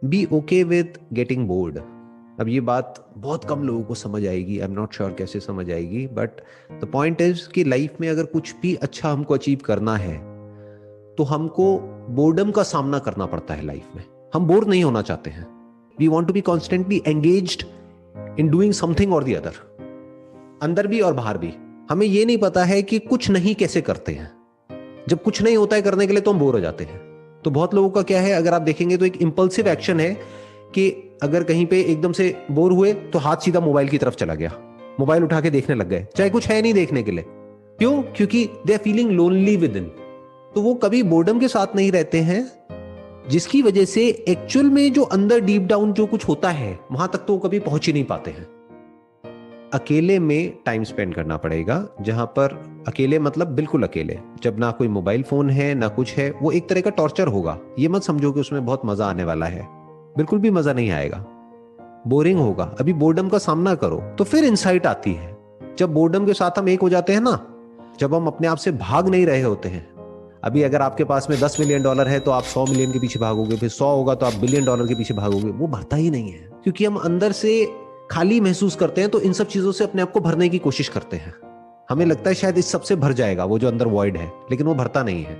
B okay with getting bored. अब ये बात बहुत कम लोगों को समझ आएगी, आई एम नॉट श्योर कैसे समझ आएगी, बट द पॉइंट इज कि लाइफ में अगर कुछ भी अच्छा हमको अचीव करना है तो हमको बोर्डम का सामना करना पड़ता है लाइफ में। हम बोर नहीं होना चाहते हैं। We want to be constantly engaged in doing something और द अदर, अंदर भी और बाहर भी। हमें यह नहीं पता है कि कुछ नहीं कैसे करते हैं। जब कुछ नहीं होता है करने के लिए तो हम बोर हो जाते हैं। तो बहुत लोगों का क्या है, अगर आप देखेंगे तो एक इंपल्सिव एक्शन है कि अगर कहीं पे एकदम से बोर हुए तो हाथ सीधा मोबाइल की तरफ चला गया, मोबाइल उठा के देखने लग गए, चाहे कुछ है नहीं देखने के लिए। क्यों? क्योंकि they are feeling lonely within. तो वो कभी बोर्डम के साथ नहीं रहते हैं, जिसकी वजह से एक्चुअल में जो अंदर डीप डाउन जो कुछ होता है वहां तक तो वो कभी पहुंच ही नहीं पाते हैं। अकेले में टाइम स्पेंड करना पड़ेगा, जहां पर अकेले मतलब बिल्कुल अकेले, जब ना कोई मोबाइल फोन है ना कुछ है। वो एक तरह का टॉर्चर होगा। ये मत समझो कि उसमें बहुत मजा आने वाला है, बिल्कुल भी मजा नहीं आएगा, बोरिंग होगा। अभी बोर्डम का सामना करो तो फिर इंसाइट आती है। जब बोर्डम के साथ हम एक हो जाते हैं ना, जब हम अपने आप से भाग नहीं रहे होते हैं। अभी अगर आपके पास में $10 मिलियन है तो आप 100 मिलियन के पीछे भागोगे, फिर 100 होगा तो आप $1 बिलियन के पीछे भागोगे। वो भरता ही नहीं है, क्योंकि हम अंदर से खाली महसूस करते हैं, तो इन सब चीजों से अपने आप को भरने की कोशिश करते हैं। हमें लगता है शायद इस सबसे भर जाएगा वो जो अंदर वॉइड है, लेकिन वो भरता नहीं है।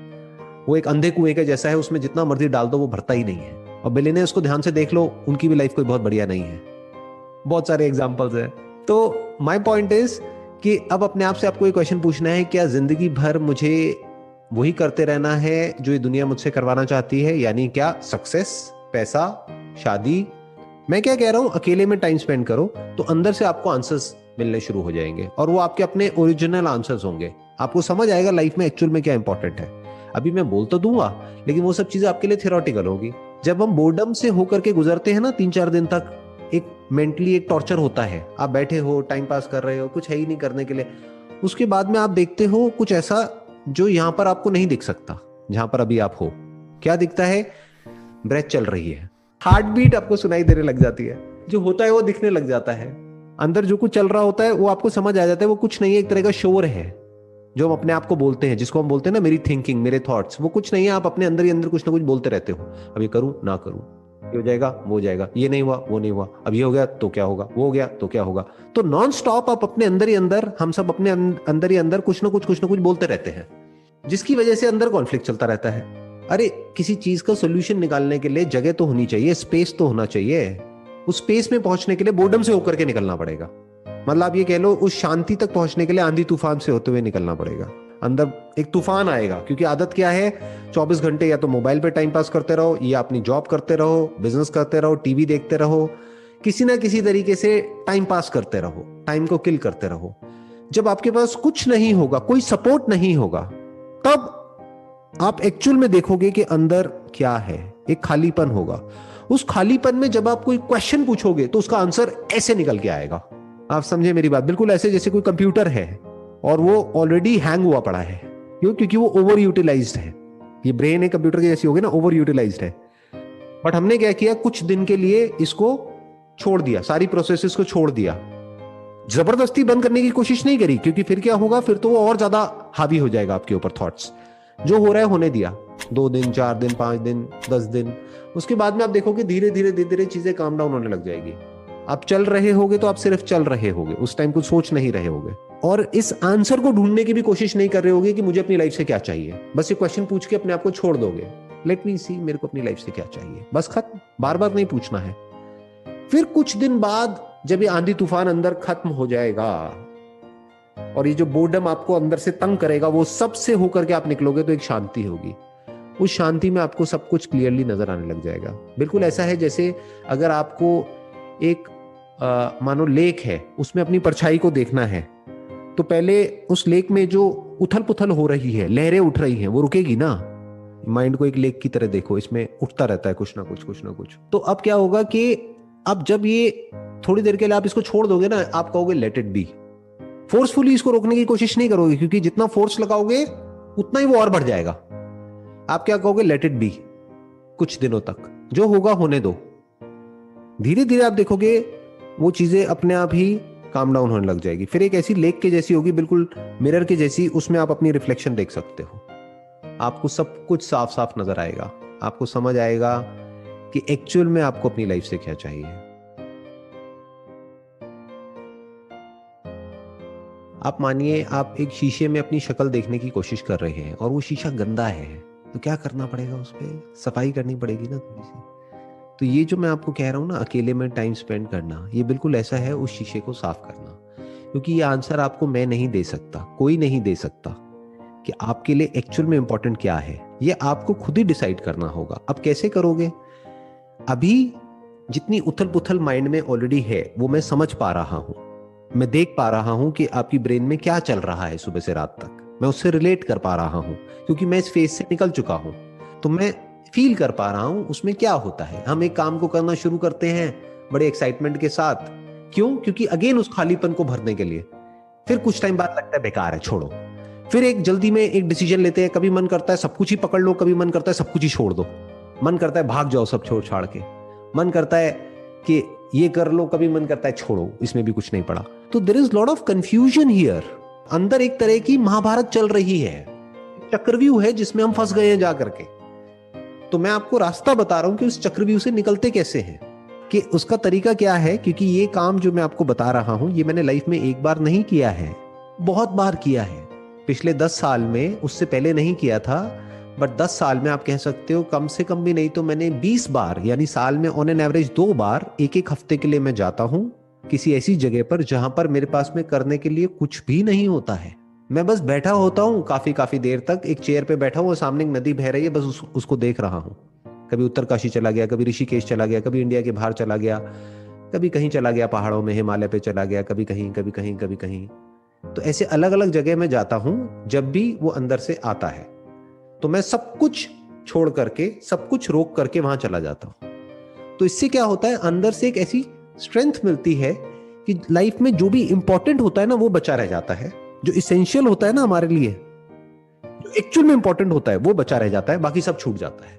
वो एक अंधे कुएं के जैसा है, उसमें जितना मर्जी डाल दो वो भरता ही नहीं है। और बिलियनर्स को ध्यान से देख लो, उनकी भी लाइफ कोई बहुत बढ़िया नहीं है। बहुत सारे एग्जाम्पल्स हैं। तो माई पॉइंट इज कि अब अपने आप से आपको एक क्वेश्चन पूछना है, क्या जिंदगी भर मुझे वही करते रहना है जो ये दुनिया मुझसे करवाना चाहती है? यानी क्या? सक्सेस, पैसा, शादी। मैं क्या कह रहा हूं, अकेले में टाइम स्पेंड करो तो अंदर से आपको आंसर्स मिलने शुरू हो जाएंगे, और वो आपके अपने ओरिजिनल आंसर्स होंगे। आपको समझ आएगा लाइफ में एक्चुअल में क्या इंपॉर्टेंट है। अभी मैं बोल तो दूंगा, लेकिन वो सब चीजें आपके लिए थियोरेटिकल होगी। जब हम बोर्डम से होकर के गुजरते हैं ना 3-4 दिन तक, एक मेंटली एक टॉर्चर होता है। आप बैठे हो, टाइम पास कर रहे हो, कुछ है ही नहीं करने के लिए। उसके बाद में आप देखते हो कुछ ऐसा जो यहां पर आपको नहीं दिख सकता, जहां पर अभी आप हो। क्या दिखता है? ब्रेथ चल रही है, हार्ट बीट आपको सुनाई देने लग जाती है, जो होता है वो दिखने लग जाता है। अंदर जो कुछ चल रहा होता है वो आपको समझ आ जाता है। वो कुछ नहीं है, एक तरह का शोर है जो हम अपने आप को बोलते हैं, जिसको हम बोलते हैं ना मेरी थिंकिंग, मेरे थॉट्स। वो कुछ नहीं है, आप अपने अंदर ही अंदर कुछ ना कुछ बोलते रहते हो। अब ये करूं ना करूं, ये हो जाएगा वो हो जाएगा, ये नहीं हुआ वो नहीं हुआ, अब ये हो गया तो क्या होगा, वो हो गया तो क्या होगा। तो नॉन स्टॉप आप अपने अंदर ही अंदर, हम सब अपने अंदर ही अंदर कुछ ना कुछ बोलते रहते हैं, जिसकी वजह से अंदर कॉन्फ्लिक्ट चलता रहता है। अरे किसी चीज का सोल्यूशन निकालने के लिए जगह तो होनी चाहिए, स्पेस तो होना चाहिए। उस स्पेस में पहुंचने के लिए बोर्डम से होकर के निकलना पड़ेगा। मतलब आप ये कह लो, उस शांति तक पहुंचने के लिए आंधी तूफान से होते हुए निकलना पड़ेगा। अंदर एक तूफान आएगा, क्योंकि आदत क्या है, 24 घंटे या तो मोबाइल पे टाइम पास करते रहो, या अपनी जॉब करते रहो, बिजनेस करते रहो, टीवी देखते रहो, किसी ना किसी तरीके से टाइम पास करते रहो, टाइम को किल करते रहो। जब आपके पास कुछ नहीं होगा, कोई सपोर्ट नहीं होगा, तब आप एक्चुअल में देखोगे कि अंदर क्या है। एक खालीपन होगा। उस खालीपन में जब आप कोई क्वेश्चन पूछोगे तो उसका आंसर ऐसे निकल के आएगा। आप समझे मेरी बात? बिल्कुल ऐसे जैसे कोई कंप्यूटर है और वो ऑलरेडी हैंग हुआ पड़ा है। क्यों? क्योंकि वो ओवर यूटिलाइज्ड है। ये ब्रेन है कंप्यूटर की जैसी होगी ना, ओवर यूटिलाइज्ड है। बट हमने क्या किया, कुछ दिन के लिए इसको छोड़ दिया, सारी प्रोसेसेस को छोड़ दिया। जबरदस्ती बंद करने की कोशिश नहीं करी, क्योंकि फिर क्या होगा, फिर तो वो और ज्यादा हावी हो जाएगा आपके ऊपर थॉट्स। जो हो रहा है होने दिया, 2 दिन 4 दिन 5 दिन 10 दिन, उसके बाद में आप देखोगे धीरे धीरे धीरे धीरे चीजें काम डाउन होने लग जाएगी। आप चल रहे होगे तो आप सिर्फ चल रहे होगे, उस टाइम कुछ सोच नहीं रहे होगे, और इस आंसर को ढूंढने की भी कोशिश नहीं कर रहे होगे कि मुझे अपनी लाइफ से क्या चाहिए। बस ये क्वेश्चन पूछ के अपने आप को छोड़ दोगे, लेट मी सी मेरे को अपनी लाइफ से क्या चाहिए, बस खत्म। बार बार नहीं पूछना है। फिर कुछ दिन बाद जब ये आंधी तूफान अंदर खत्म हो जाएगा और ये जो बोर्डम आपको अंदर से तंग करेगा वो सब से होकर के आप निकलोगे, तो एक शांति होगी। उस शांति में आपको सब कुछ क्लियरली नजर आने लग जाएगा। बिल्कुल ऐसा है जैसे अगर आपको एक मानो लेक है, उसमें अपनी परछाई को देखना है, तो पहले उस लेक में जो उथल पुथल हो रही है, लहरें उठ रही हैं, वो रुकेगी ना। माइंड को एक लेक की तरह देखो, इसमें उठता रहता है कुछ ना कुछ कुछ ना कुछ। तो अब क्या होगा कि अब जब ये थोड़ी देर के लिए आप इसको छोड़ दोगे ना, आप कहोगे लेट इट बी। फोर्सफुली इसको रोकने की कोशिश नहीं करोगे, क्योंकि जितना फोर्स लगाओगे उतना ही वो और बढ़ जाएगा। आप क्या कहोगे, लेट इट बी, कुछ दिनों तक जो होगा होने दो। धीरे धीरे आप देखोगे वो चीजें अपने आप ही काम डाउन होने लग जाएगी। फिर एक ऐसी लेक के जैसी होगी, बिल्कुल मिरर के जैसी, उसमें आप अपनी रिफ्लेक्शन देख सकते हो। आपको सब कुछ साफ साफ नजर आएगा। आपको समझ आएगा कि एक्चुअल में आपको अपनी लाइफ से क्या चाहिए। आप मानिए आप एक शीशे में अपनी शक्ल देखने की कोशिश कर रहे हैं और वो शीशा गंदा है, तो क्या करना पड़ेगा, उस पर सफाई करनी पड़ेगी ना थोड़ी सी। तो ये जो मैं आपको कह रहा हूँ ना, अकेले में टाइम स्पेंड करना, ये बिल्कुल ऐसा है उस शीशे को साफ करना। क्योंकि ये आंसर आपको मैं नहीं दे सकता, कोई नहीं दे सकता कि आपके लिए एक्चुअल में इंपॉर्टेंट क्या है। ये आपको खुद ही डिसाइड करना होगा। अब कैसे करोगे? अभी जितनी उथल पुथल माइंड में ऑलरेडी है वो मैं समझ पा रहा हूं, मैं देख पा रहा हूं कि आपकी ब्रेन में क्या चल रहा है सुबह से रात तक। मैं उससे रिलेट कर पा रहा हूं क्योंकि मैं इस फेज से निकल चुका हूं। तो मैं फील कर पा रहा हूं उसमें क्या होता है। हम एक काम को करना शुरू करते हैं बड़े एक्साइटमेंट के साथ, क्यों? क्योंकि अगेन उस खालीपन को भरने के लिए। फिर कुछ टाइम बाद लगता है बेकार है, छोड़ो। फिर एक जल्दी में एक डिसीजन लेते हैं, कभी मन करता है सब कुछ ही पकड़ लो, कभी मन करता है सब कुछ ही छोड़ दो, मन करता है भाग जाओ सब छोड़ छाड़ के, मन करता है कि ये कर लो, कभी मन करता है छोड़ो इसमें भी कुछ नहीं पड़ा। तो there is lot of confusion here. अंदर एक तरह की महाभारत चल रही है, चक्रव्यूह है जिसमें हम फंस गए हैं जा करके। तो मैं आपको रास्ता बता रहा हूं कि उस चक्रव्यूह से निकलते कैसे हैं, कि उसका तरीका क्या है। क्योंकि ये काम जो मैं आपको बता रहा हूं ये मैंने लाइफ में एक बार नहीं किया है, बहुत बार किया है। पिछले 10 साल में, उससे पहले नहीं किया था, बट 10 साल में आप कह सकते हो कम से कम भी नहीं तो मैंने 20 बार, यानी साल में ऑन एन एवरेज 2 बार एक एक हफ्ते के लिए मैं जाता हूं किसी ऐसी जगह पर जहां पर मेरे पास में करने के लिए कुछ भी नहीं होता है। मैं बस बैठा होता हूं काफी देर तक, एक चेयर पे बैठा हूं, सामने एक नदी बह रही है, बस उसको देख रहा हूं। कभी उत्तरकाशी चला गया, कभी ऋषिकेश चला गया, कभी इंडिया के बाहर चला गया, कभी कहीं चला गया पहाड़ों में, हिमालय पे चला गया, कभी कहीं कभी कहीं कभी कहीं। तो ऐसे अलग अलग जगह में जाता हूं जब भी वो अंदर से आता है। तो मैं सब कुछ छोड़ करके, सब कुछ रोक करके वहां चला जाता हूं। तो इससे क्या होता है, अंदर से एक ऐसी स्ट्रेंथ मिलती है कि लाइफ में जो भी इंपॉर्टेंट होता है ना वो बचा रह जाता है। जो इसेंशियल होता है ना हमारे लिए, जो एक्चुअल में इंपॉर्टेंट होता है वो बचा रह जाता है, बाकी सब छूट जाता है।